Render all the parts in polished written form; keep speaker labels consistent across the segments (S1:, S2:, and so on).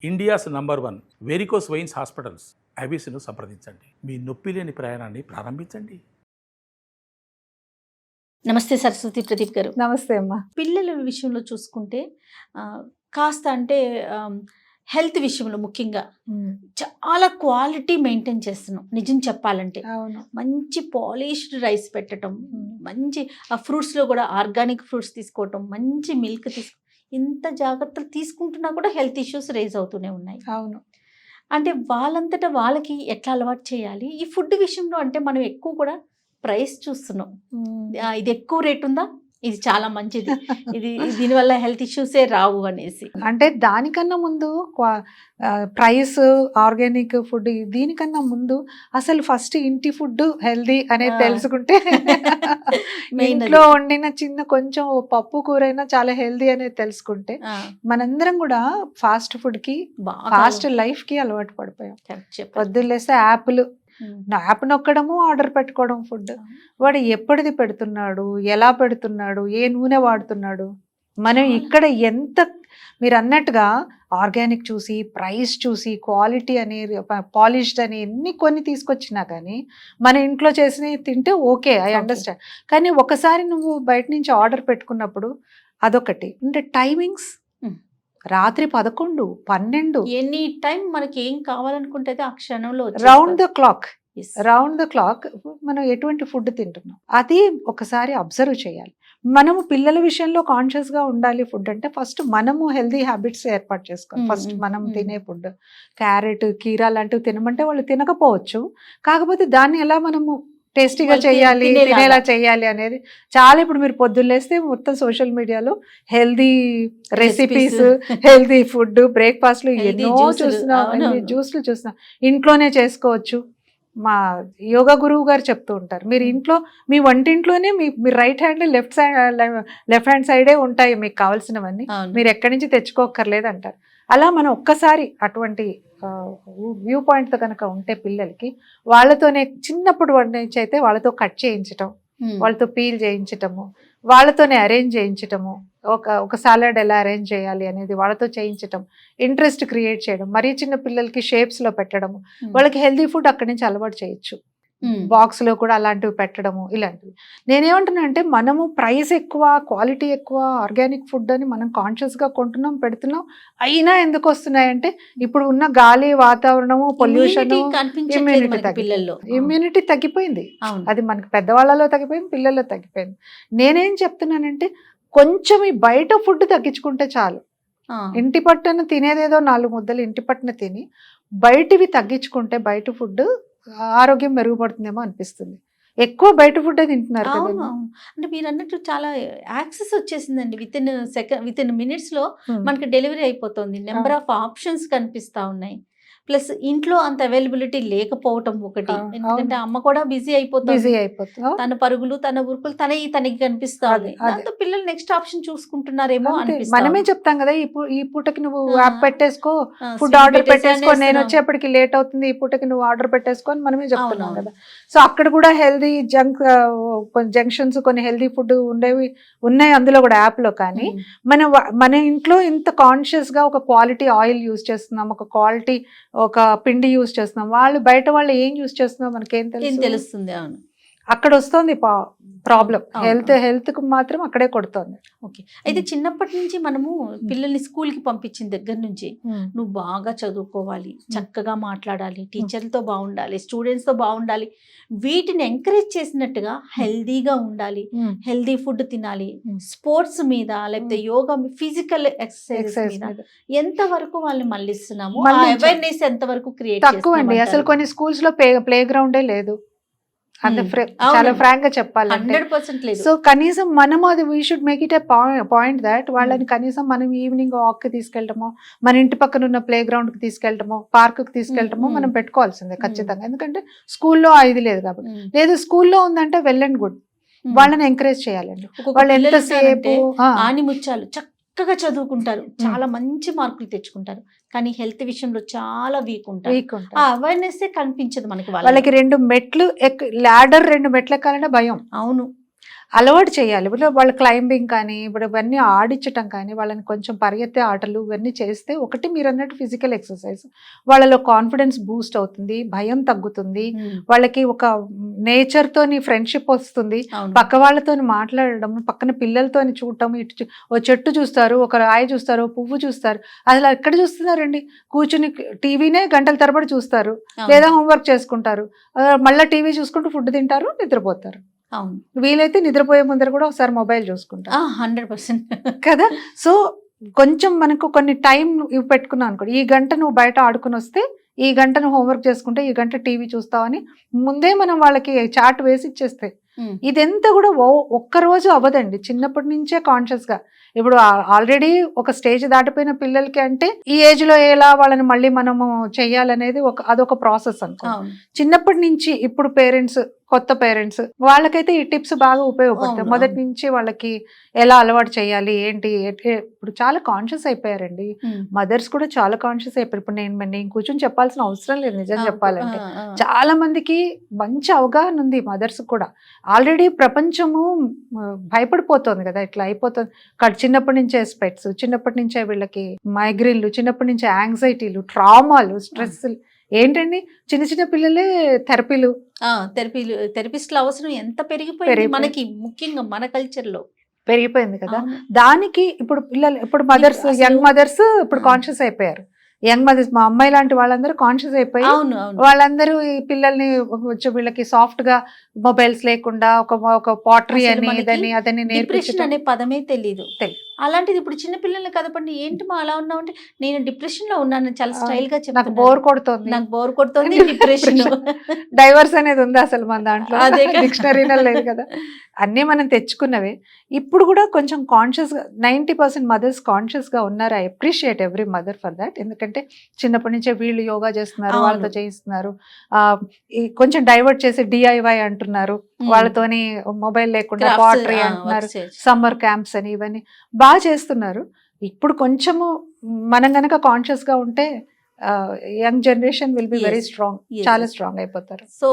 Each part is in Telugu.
S1: India's number 1 varicose veins hospitals ఐబీసీను సంప్రదించండి. మీ నొప్పి లేని ప్రయాణాన్ని ప్రారంభించండి.
S2: నమస్తే సరస్వతి ప్రదీప్ గారు.
S3: నమస్తే అమ్మా.
S2: పిల్లల విషయంలో చూసుకుంటే కాస్త అంటే హెల్త్ విషయంలో ముఖ్యంగా చాలా క్వాలిటీ మెయింటైన్ చేస్తున్నాం నిజం చెప్పాలంటే.
S3: అవును.
S2: మంచి పాలిష్డ్ రైస్ పెట్టడం, మంచి ఆ ఫ్రూట్స్లో కూడా ఆర్గానిక్ ఫ్రూట్స్ తీసుకోవటం, మంచి మిల్క్ ఇంత జాగ్రత్తలు తీసుకుంటున్నా కూడా హెల్త్ ఇష్యూస్ రేజ్ అవుతూనే ఉన్నాయి.
S3: అవును.
S2: అంటే వాళ్ళంతటా వాళ్ళకి ఎట్లా అలవాటు చేయాలి ఈ ఫుడ్ విషయంలో? అంటే మనం ఎక్కువ కూడా ప్రైస్ చూస్తున్నాం. ఇది ఎక్కువ రేట్ ఉందా, ఇది చాలా మంచిది, ఇది దీనివల్ల హెల్త్ ఇష్యూసే రావు అనేసి.
S3: అంటే దానికన్నా ముందు ప్రైస్, ఆర్గానిక్ ఫుడ్, దీనికన్నా ముందు అసలు ఫస్ట్ ఇంటి ఫుడ్ హెల్దీ అనేది తెలుసుకుంటే ఇంట్లో వండిన చిన్న కొంచెం పప్పు కూరైనా చాలా హెల్దీ అనేది తెలుసుకుంటే మనందరం కూడా ఫాస్ట్ ఫుడ్ కి, ఫాస్ట్ లైఫ్ కి అలవాటు పడిపోయాం. పొద్దున్నేస్తే యాప్ నొక్కడము, ఆర్డర్ పెట్టుకోవడం ఫుడ్. వాడు ఎప్పటిది పెడుతున్నాడు, ఎలా పెడుతున్నాడు, ఏ నూనె వాడుతున్నాడు, మనం ఇక్కడ ఎంత మీరు అన్నట్టుగా ఆర్గానిక్ చూసి, ప్రైస్ చూసి, క్వాలిటీ అని, పాలిష్డ్ అని ఎన్ని కొన్ని తీసుకొచ్చినా కానీ మన ఇంట్లో చేసినవి తింటే ఓకే, ఐ అండర్స్టాండ్. కానీ ఒకసారి నువ్వు బయట నుంచి ఆర్డర్ పెట్టుకున్నప్పుడు అదొకటి. అంటే టైమింగ్స్ రాత్రి 11, 12
S2: ఎనీ టైం మనకి ఏం కావాలనుకుంటే ఆ క్షణంలో
S3: రౌండ్ ద క్లాక్ మనం ఎటువంటి ఫుడ్ తింటున్నాం అది ఒకసారి అబ్జర్వ్ చేయాలి. మనము పిల్లల విషయంలో కాన్షియస్ గా ఉండాలి. ఫుడ్ అంటే ఫస్ట్ మనము హెల్దీ హ్యాబిట్స్ ఏర్పాటు చేసుకోవాలి. ఫస్ట్ మనం తినే ఫుడ్, క్యారెట్, కీరా లాంటివి తినమంటే వాళ్ళు తినకపోవచ్చు. కాకపోతే దాన్ని ఎలా మనము టేస్టీగా చేయాలి, తినేలా చేయాలి అనేది చాలా. ఇప్పుడు మీరు పొద్దున్నేస్తే మొత్తం సోషల్ మీడియాలో హెల్దీ రెసిపీస్, హెల్దీ ఫుడ్, బ్రేక్ఫాస్ట్లు ఎన్నో చూస్తున్నాం, జ్యూస్లు చూస్తున్నాం. ఇంట్లోనే చేసుకోవచ్చు. మా యోగా గురువు గారు చెప్తూ ఉంటారు, మీరు ఇంట్లో మీ వంటింట్లోనే మీ రైట్ హ్యాండ్, లెఫ్ట్ హ్యాండ్ సైడే ఉంటాయి మీకు కావాల్సినవన్నీ, మీరు ఎక్కడి నుంచి తెచ్చుకోక్కర్లేదు అంటారు. అలా మనం ఒక్కసారి అటువంటి వ్యూ పాయింట్తో కనుక ఉంటే పిల్లలకి, వాళ్ళతోనే చిన్నప్పుడు నుంచి అయితే వాళ్ళతో కట్ చేయించటం, వాళ్ళతో పీల్ చేయించటము, వాళ్ళతోనే అరేంజ్ చేయించటము, ఒక సాలడ్ ఎలా అరేంజ్ చేయాలి అనేది వాళ్ళతో చేయించటం, ఇంట్రెస్ట్ క్రియేట్ చేయడం. మరీ చిన్న పిల్లలకి షేప్స్లో పెట్టడము, వాళ్ళకి హెల్దీ ఫుడ్ అక్కడి నుంచి అలవాటు చేయొచ్చు. బాక్స్లో కూడా అలాంటివి పెట్టడము, ఇలాంటివి. నేనేమంటున్నా అంటే మనము ప్రైస్ ఎక్కువ, క్వాలిటీ ఎక్కువ, ఆర్గానిక్ ఫుడ్ అని మనం కాన్షియస్గా కొంటున్నాం, పెడుతున్నాం. అయినా ఎందుకు వస్తున్నాయంటే ఇప్పుడు ఉన్న గాలి, వాతావరణము, పొల్యూషన్, ఇమ్యూనిటీ తగ్గిపోయింది. అది మనకి పెద్దవాళ్ళలో తగ్గిపోయింది, పిల్లల్లో తగ్గిపోయింది. నేనేం చెప్తున్నానంటే కొంచెం ఈ బయట ఫుడ్ తగ్గించుకుంటే చాలు. ఇంటి పట్టున తినేదేదో 4 ముద్దలు ఇంటి పట్టున తిని బయటివి తగ్గించుకుంటే బయట ఫుడ్ ఆరోగ్యం మెరుగుపడుతుందేమో అనిపిస్తుంది. ఎక్కువ బయట ఫుడ్ తింటున్నారు కదా.
S2: అంటే మీరు అన్నట్టు చాలా యాక్సెస్ వచ్చేసిందండి. విత్ ఇన్ మినిట్స్ లో మనకి డెలివరీ అయిపోతుంది. నెంబర్ ఆఫ్ ఆప్షన్స్ కనిపిస్తా ఉన్నాయి. ప్లస్ ఇంట్లో అంత అవైలబిలిటీ లేకపోవటం ఒకటి. ఎందుకంటే అమ్మ కూడా బిజీ అయిపోతుంది, తన పరుగులు, తన ఉరుకులు తనకి కనిపిస్తుంది. దాంతో పిల్లలు నెక్స్ట్ ఆప్షన్ చూసుకుంటున్నారేమో అనిపిస్తుంది.
S3: మనమే చెప్తాం కదా, ఈ పూటకి నువ్వు యాప్ పెట్టేసుకో, ఫుడ్ ఆర్డర్ పెట్టేసుకో, నేను వచ్చేప్పటికి లేట్ అవుతుంది, ఈ పూటకి నువ్వు ఆర్డర్ పెట్టేసుకో అని మనమే చెప్తున్నాం కదా. సో అక్కడ కూడా హెల్దీ జంక్షన్స్, కొన్ని హెల్దీ ఫుడ్ ఉండేవి ఉన్నాయి అందులో కూడా యాప్ లో. కానీ మన ఇంట్లో ఇంత కాన్షియస్ గా ఒక క్వాలిటీ ఆయిల్ యూజ్ చేస్తున్నాం, ఒక క్వాలిటీ ఒక పిండి యూజ్ చేస్తున్నాం. వాళ్ళు ఏం యూజ్ చేస్తున్నాం మనకేం
S2: తెలుస్తుంది. అవును,
S3: అక్కడ వస్తుంది ప్రాబ్లం. హెల్త్ కు మాత్రం అక్కడే కొడుతుంది.
S2: ఓకే. అయితే చిన్నప్పటి నుంచి మనము పిల్లల్ని స్కూల్కి పంపించిన దగ్గర నుంచి నువ్వు బాగా చదువుకోవాలి, చక్కగా మాట్లాడాలి, టీచర్లతో బాగుండాలి, స్టూడెంట్స్తో బాగుండాలి, వీటిని ఎంకరేజ్ చేసినట్టుగా హెల్దీగా ఉండాలి, హెల్దీ ఫుడ్ తినాలి, స్పోర్ట్స్ మీద లేకపోతే యోగా, ఫిజికల్ ఎక్సర్సైజ్ మీద ఎంతవరకు వాళ్ళని మళ్ళిస్తున్నాము? అవేర్నెస్ ఎంతవరకు క్రియేట్
S3: తక్కువ అండి. అసలు కొన్ని స్కూల్స్ లో ప్లే గ్రౌండే లేదు. చాలా ఫ్రాంక్ గా చెప్పాలంటే
S2: 100% లేదు.
S3: సో కనీసం మనము అది we should make it a point that వాళ్ళని కనీసం మనం ఈవినింగ్ వాక్ కి తీసుకెళ్ళటమో, మన ఇంటి పక్కన ఉన్న ప్లే గ్రౌండ్ కి తీసుకెళ్ళటమో, పార్క్ కి తీసుకెళ్ళటమో మనం పెట్టుకోవాల్సిందే ఖచ్చితంగా. ఎందుకంటే స్కూల్లో ఇది లేదు కాబట్టి. లేదు స్కూల్లో ఉందంటే వెల్ అండ్ గుడ్, వాళ్ళని ఎంకరేజ్ చేయాలండి. వాళ్ళు ఎంతసేపు
S2: ఆనిముత్యాలు చక్కగా చదువుకుంటారు, చాలా మంచి మార్కులు తెచ్చుకుంటారు, కానీ హెల్త్ విషయంలో చాలా వీక్ ఉంటారు. ఆ అవేర్నెస్ కనిపించదు మనకి.
S3: వాళ్ళకి 2 మెట్లు ల్యాడర్ 2 మెట్లు ఎక్కాలంటే భయం.
S2: అవును.
S3: అలవాటు చేయాలి. ఇప్పుడు వాళ్ళు క్లైంబింగ్ కానీ ఇప్పుడు ఇవన్నీ ఆడించటం కానీ వాళ్ళని కొంచెం పరిగెత్తే ఆటలు ఇవన్నీ చేస్తే ఒకటి మీరు అన్నట్టు ఫిజికల్ ఎక్సర్సైజ్, వాళ్ళలో కాన్ఫిడెన్స్ బూస్ట్ అవుతుంది, భయం తగ్గుతుంది, వాళ్ళకి ఒక నేచర్తోని ఫ్రెండ్షిప్ వస్తుంది, పక్క వాళ్ళతో మాట్లాడడం, పక్కన పిల్లలతోని చూడటం, ఇటు ఓ చెట్టు చూస్తారు, ఒక రాయి చూస్తారు, ఓ పువ్వు చూస్తారు. అసలు ఎక్కడ చూస్తున్నారండి, కూర్చుని టీవీనే గంటల తరబడి చూస్తారు, లేదా హోంవర్క్ చేసుకుంటారు, మళ్ళీ టీవీ చూసుకుంటూ ఫుడ్ తింటారు, నిద్రపోతారు.
S2: అవును,
S3: వీలైతే నిద్రపోయే ముందర కూడా ఒకసారి మొబైల్ చూసుకుంటారు
S2: 100%
S3: కదా. సో కొంచెం మనకు కొన్ని టైం ఇవి పెట్టుకున్నాను అనుకో, ఈ గంట నువ్వు బయట ఆడుకుని వస్తే, ఈ గంట నువ్వు హోంవర్క్ చేసుకుంటే, ఈ గంట టీవీ చూస్తావని ముందే మనం వాళ్ళకి చాట్ వేసి ఇచ్చేస్తే ఇదంతా కూడా ఒక్కరోజు అవ్వదండి, చిన్నప్పటి నుంచే కాన్షియస్గా. ఇప్పుడు ఆల్రెడీ ఒక స్టేజ్ దాటిపోయిన పిల్లలకి అంటే ఈ ఏజ్ లో ఎలా వాళ్ళని మళ్ళీ మనము చెయ్యాలనేది అదొక ప్రాసెస్ అనుకో. చిన్నప్పటి నుంచి ఇప్పుడు పేరెంట్స్, కొత్త పేరెంట్స్ వాళ్ళకైతే ఈ టిప్స్ బాగా ఉపయోగపడతాయి. మొదటి నుంచి వాళ్ళకి ఎలా అలవాటు చేయాలి ఏంటి, ఇప్పుడు చాలా కాన్షియస్ అయిపోయారండి, మదర్స్ కూడా చాలా కాన్షియస్ అయిపోయారు. ఇప్పుడు నేను కూర్చొని చెప్పాల్సిన అవసరం లేదు నిజం చెప్పాలంటే. చాలా మందికి మంచి అవగాహన ఉంది మదర్స్ కూడా. ఆల్రెడీ ప్రపంచము భయపడిపోతుంది కదా, ఇట్లా అయిపోతుంది. చిన్నప్పటి నుంచే స్పెట్స్, చిన్నప్పటి నుంచే వీళ్ళకి మైగ్రేన్లు, చిన్నప్పటి నుంచే యాంగ్జైటీలు, ట్రామాలు, స్ట్రెస్లు. ఏంటండి చిన్న చిన్న పిల్లలే
S2: థెరపిస్ట్ల అవసరం ఎంత పెరిగిపోయింది మనకి, ముఖ్యంగా మన కల్చర్ లో
S3: పెరిగిపోయింది కదా. దానికి ఇప్పుడు పిల్లలు, ఇప్పుడు మదర్స్, యంగ్ మదర్స్ ఇప్పుడు కాన్షియస్ అయిపోయారు. యంగ్ మదర్స్, మా అమ్మాయి లాంటి వాళ్ళందరూ కాన్షియస్ అయిపోయి వాళ్ళందరూ ఈ పిల్లల్ని వీళ్ళకి సాఫ్ట్ గా మొబైల్స్ లేకుండా ఒక పాటరీ అని ఇదని అదని
S2: డిప్రెషన్ అనే పదమే తెలియదు. అలాంటిది ఇప్పుడు చిన్న పిల్లల్ని కదపండి, ఏంటి మా అలా ఉన్నావు అంటే, నేను డిప్రెషన్ లో ఉన్నాను చాలా స్టైల్ గా చెప్తాను,
S3: నాకు బోర్ కొడుతుంది
S2: డిప్రెషన్.
S3: డైవర్స్ అనేది ఉంది అసలు మన దాంట్లో, డిక్షనరీలో లేదు కదా. అన్నీ మనం తెచ్చుకున్నవే. ఇప్పుడు కూడా కొంచెం కాన్షియస్ గా 90% మదర్స్ కాన్షియస్ గా ఉన్నారు. I appreciate every mother for that. ఎందుకంటే చిన్నప్పటి నుంచే వీళ్ళు యోగా చేస్తున్నారు, వాళ్ళతో చేయిస్తున్నారు, కొంచెం డైవర్ట్ చేసి DIY అంటున్నారు, వాళ్ళతోని మొబైల్ లేకుండా పాటరీ అంటున్నారు, సమ్మర్ క్యాంప్స్ అని ఇవన్నీ బాగా చేస్తున్నారు. ఇప్పుడు కొంచెము మనం గనక కాన్షియస్ గా ఉంటే young generation will be very strong, చాలా స్ట్రాంగ్ అయిపోతారు.
S2: సో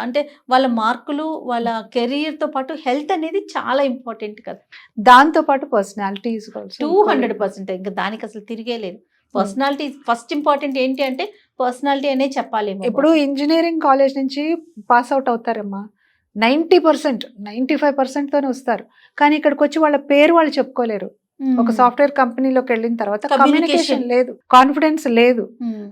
S2: అంటే వాళ్ళ మార్కులు, వాళ్ళ కెరీర్ తో పాటు హెల్త్ అనేది చాలా ఇంపార్టెంట్ కదా.
S3: దాంతో పాటు పర్సనాలిటీ
S2: 200%. ఇంకా దానికి అసలు తిరిగే లేదు. Personality first important. ఏంటి అంటే పర్సనాలిటీ అనే చెప్పాలి.
S3: ఇప్పుడు ఇంజనీరింగ్ కాలేజ్ నుంచి పాస్ అవుట్ అవుతారమ్మా, 90%, 95% తోనే వస్తారు. కానీ ఇక్కడికి వచ్చి వాళ్ళ పేరు వాళ్ళు చెప్పుకోలేరు. ఒక సాఫ్ట్వేర్ కంపెనీలోకి వెళ్ళిన తర్వాత కమ్యూనికేషన్ లేదు, కాన్ఫిడెన్స్ లేదు,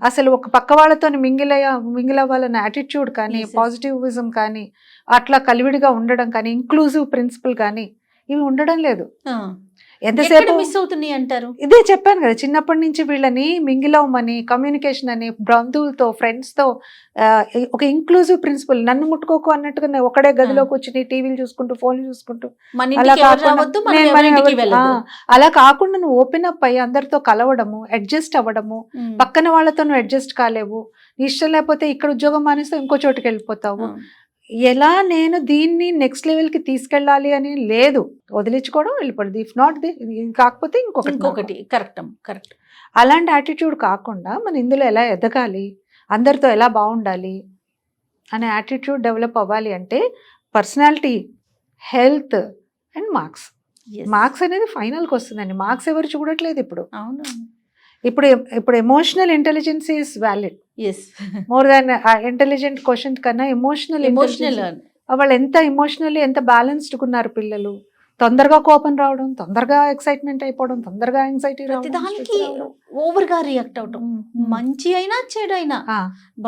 S3: అసలు ఒక పక్క వాళ్ళతో మింగిల్ అవ్వాలన్న యాటిట్యూడ్ కానీ, పాజిటివిజం కానీ, అట్లా కలివిడిగా ఉండడం కానీ, ఇంక్లూజివ్ ప్రిన్సిపల్ కానీ ఇవి ఉండడం లేదు. ఎంతసేపు
S2: మిస్ అవుతున్నాయి అంటారు.
S3: ఇదే చెప్పాను కదా, చిన్నప్పటి నుంచి వీళ్ళని మింగిల్ అవ్వమని, కమ్యూనికేషన్ అని, బంధువులతో, ఫ్రెండ్స్ తో ఒక ఇంక్లూజివ్ ప్రిన్సిపల్, నన్ను ముట్టుకోకు అన్నట్టుగా ఒకడే గదిలో కూర్చుని టీవీలు చూసుకుంటూ, ఫోన్లు చూసుకుంటూ, అలా కాకుండా నువ్వు ఓపెన్ అప్ అయ్యి అందరితో కలవడము, అడ్జస్ట్ అవ్వడము, పక్కన వాళ్ళతో నువ్వు అడ్జస్ట్ కాలేవు, ఇష్టం లేకపోతే ఇక్కడ ఉద్యోగం మానేస్తే ఇంకో చోటుకి వెళ్ళిపోతావు. ఎలా నేను దీన్ని నెక్స్ట్ లెవెల్కి తీసుకెళ్ళాలి అని లేదు, వదిలించుకోవడం, వెళ్ళిపోవడం. ఇఫ్ నాట్ కాకపోతే ఇంకొకటి.
S2: కరెక్ట్.
S3: అలాంటి యాటిట్యూడ్ కాకుండా మనం ఇందులో ఎలా ఎదగాలి, అందరితో ఎలా బాగుండాలి అనే యాటిట్యూడ్ డెవలప్ అవ్వాలి అంటే పర్సనాలిటీ, హెల్త్ అండ్ మార్క్స్ అనేది ఫైనల్కి వస్తుందండి. మార్క్స్ ఎవరు చూడట్లేదు ఇప్పుడు. ఇప్పుడు emotional intelligence is valid, more than intelligent question కన్నా ఎమోషనల్ వాళ్ళు ఎంత ఎమోషనల్లీ ఎంత బ్యాలెన్స్డ్ ఉన్నారు పిల్లలు. తొందరగా కోపం రావడం, తొందరగా ఎక్సైట్మెంట్ అయిపోవడం, తొందరగా యాంగ్జైటీ రావడం,
S2: ఓవర్ గా రియాక్ట్ అవడం, మంచి అయినా చెడు అయినా,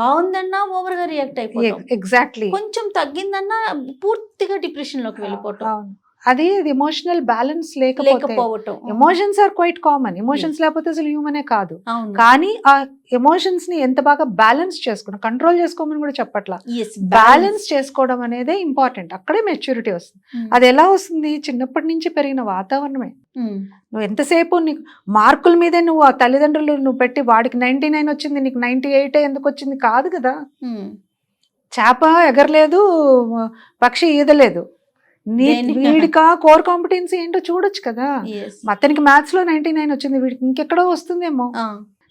S2: బాగుందన్నా ఓవర్ గా రియాక్ట్ అయిపోవడం,
S3: ఎగ్జాక్ట్లీ
S2: కొంచెం తగ్గిందన్నా పూర్తిగా డిప్రెషన్ లోకి వెళ్ళిపోవడం.
S3: అది ఎమోషనల్ బ్యాలెన్స్ లేకపోవటం. Emotions are quite common, emotions లేకపోతే అసలు హ్యూమనే కాదు. కానీ ఆ ఎమోషన్స్ ని ఎంత బాగా బ్యాలెన్స్ చేసుకోవడం, కంట్రోల్ చేసుకోమని కూడా చెప్పట్లా, బ్యాలెన్స్ చేసుకోవడం అనేది ఇంపార్టెంట్. అక్కడే మెచ్యూరిటీ వస్తుంది. అది ఎలా వస్తుంది? చిన్నప్పటి నుంచి పెరిగిన వాతావరణమే. నువ్వు ఎంతసేపు నీకు మార్కుల మీదే నువ్వు ఆ తల్లిదండ్రులు నువ్వు పెట్టి వాడికి 99 వచ్చింది నీకు 98 ఎందుకు వచ్చింది కాదు కదా. చేప ఎగరలేదు, పక్షి ఈదలేదు, వీడికా కోర్ కాంపిటెన్సీ ఏంటో చూడొచ్చు కదా. అతనికి మ్యాథ్స్ లో 99 వచ్చింది, వీడికి ఇంకెక్కడో వస్తుందేమో.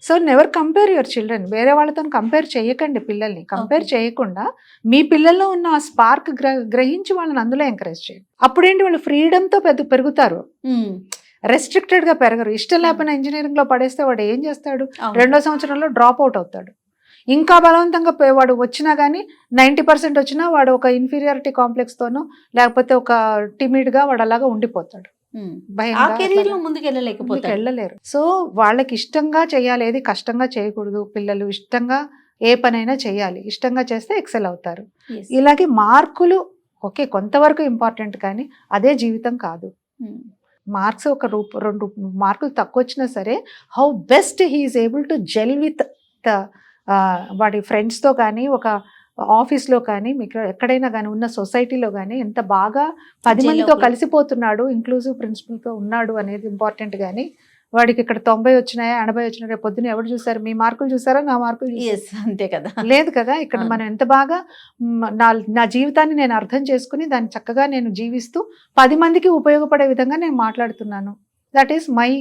S3: So never compare your children. వేరే వాళ్ళతో కంపేర్ చేయకండి పిల్లల్ని. కంపేర్ చేయకుండా మీ పిల్లల్లో ఉన్న ఆ స్పార్క్ గ్రహించి వాళ్ళని అందులో ఎంకరేజ్ చేయండి. అప్పుడేంటి వాళ్ళు ఫ్రీడమ్తో పెరుగుతారు, రెస్ట్రిక్టెడ్ గా పెరగరు. ఇష్టం లేకపోయినా ఇంజనీరింగ్ లో పడేస్తే వాడు ఏం చేస్తాడు, 2వ సంవత్సరంలో డ్రాప్ అవుట్ అవుతాడు. ఇంకా బలవంతంగా వాడు వచ్చినా కానీ 90% వచ్చినా వాడు ఒక ఇన్ఫీరియారిటీ కాంప్లెక్స్ తోనో లేకపోతే ఒక టిమిడ్ గా వాడు అలాగా ఉండిపోతాడు,
S2: ముందుకు
S3: వెళ్ళలేరు. సో వాళ్ళకి ఇష్టంగా చేయాలి, ఏది కష్టంగా చేయకూడదు. పిల్లలు ఇష్టంగా ఏ పనైనా చేయాలి, ఇష్టంగా చేస్తే ఎక్సెల్ అవుతారు. ఇలాగే మార్కులు ఓకే కొంతవరకు ఇంపార్టెంట్, కానీ అదే జీవితం కాదు. మార్క్స్ ఒక 2 మార్కులు తక్కువ వచ్చినా సరే how best he is able to gel with the వాడి ఫ్రెండ్స్తో కానీ, ఒక ఆఫీస్లో కానీ, మీకు ఎక్కడైనా కానీ ఉన్న సొసైటీలో కానీ ఎంత బాగా 10 మందితో కలిసిపోతున్నాడు, ఇంక్లూజివ్ ప్రిన్సిపల్తో ఉన్నాడు అనేది ఇంపార్టెంట్. కానీ వాడికి ఇక్కడ 90 వచ్చినాయా 80 వచ్చినాయా రేపు పొద్దున ఎవరు చూసారు, మీ మార్కులు చూసారా నా మార్కులు
S2: అంతే కదా,
S3: లేదు కదా. ఇక్కడ మనం ఎంత బాగా నా జీవితాన్ని నేను అర్థం చేసుకుని దాన్ని చక్కగా నేను జీవిస్తూ 10 మందికి ఉపయోగపడే విధంగా నేను మాట్లాడుతున్నాను. దట్ ఈస్ మై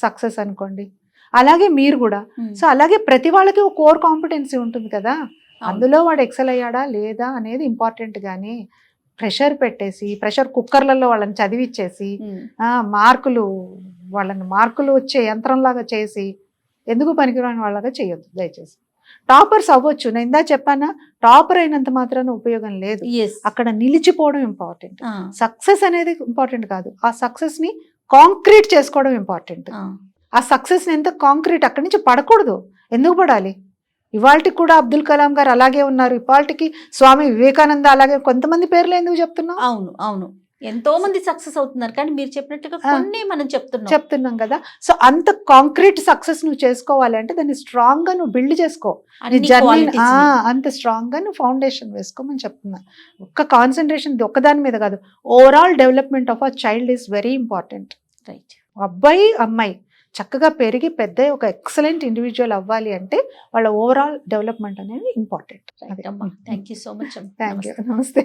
S3: సక్సెస్ అనుకోండి. అలాగే మీరు కూడా. సో అలాగే ప్రతి వాళ్ళకి ఒక కోర్ కాంపిటెన్సీ ఉంటుంది కదా, అందులో వాడు ఎక్సెల్ అయ్యాడా లేదా అనేది ఇంపార్టెంట్. కానీ ప్రెషర్ పెట్టేసి ప్రెషర్ కుక్కర్లలో వాళ్ళని చదివిచ్చేసి వాళ్ళని మార్కులు వచ్చే యంత్రంలాగా చేసి ఎందుకు పనికిరాని వాళ్ళగా చేయొద్దు దయచేసి. టాపర్స్ అవ్వచ్చు, నేను ఇందా చెప్పానా, టాపర్ అయినంత మాత్రాన ఉపయోగం లేదు. అక్కడ నిలిచిపోవడం ఇంపార్టెంట్. సక్సెస్ అనేది ఇంపార్టెంట్ కాదు, ఆ సక్సెస్ ని కాంక్రీట్ చేసుకోవడం ఇంపార్టెంట్. ఆ సక్సెస్ ని ఎంత కాంక్రీట్, అక్కడి నుంచి పడకూడదు. ఎందుకు పడాలి? ఇవాళకి కూడా అబ్దుల్ కలాం గారు అలాగే ఉన్నారు, ఇవాళకి స్వామి వివేకానంద అలాగే. కొంతమంది పేర్లు ఎందుకు చెప్తున్నాం?
S2: అవును అవును, ఎంతో మంది సక్సెస్ అవుతున్నారు, కానీ మీరు చెప్పినట్టుగా కొన్ని మనం
S3: చెప్తున్నాం కదా. సో అంత కాంక్రీట్ సక్సెస్ నువ్వు చేసుకోవాలి అంటే దాన్ని స్ట్రాంగ్ గా నువ్వు బిల్డ్ చేసుకో, జర్నీ అంత స్ట్రాంగ్ గా నువ్వు ఫౌండేషన్ వేసుకోమని చెప్తున్నా. ఒక్క కాన్సన్ట్రేషన్ ఒక్కదాని మీద కాదు, overall development of a child is very important.
S2: Right.
S3: అబ్బాయి అమ్మాయి చక్కగా పెరిగి పెద్ద ఒక ఎక్సలెంట్ ఇండివిజువల్ అవ్వాలి అంటే వాళ్ళ ఓవరాల్ డెవలప్మెంట్ అనేది important.
S2: Thank you so much.
S3: Thank you. నమస్తే.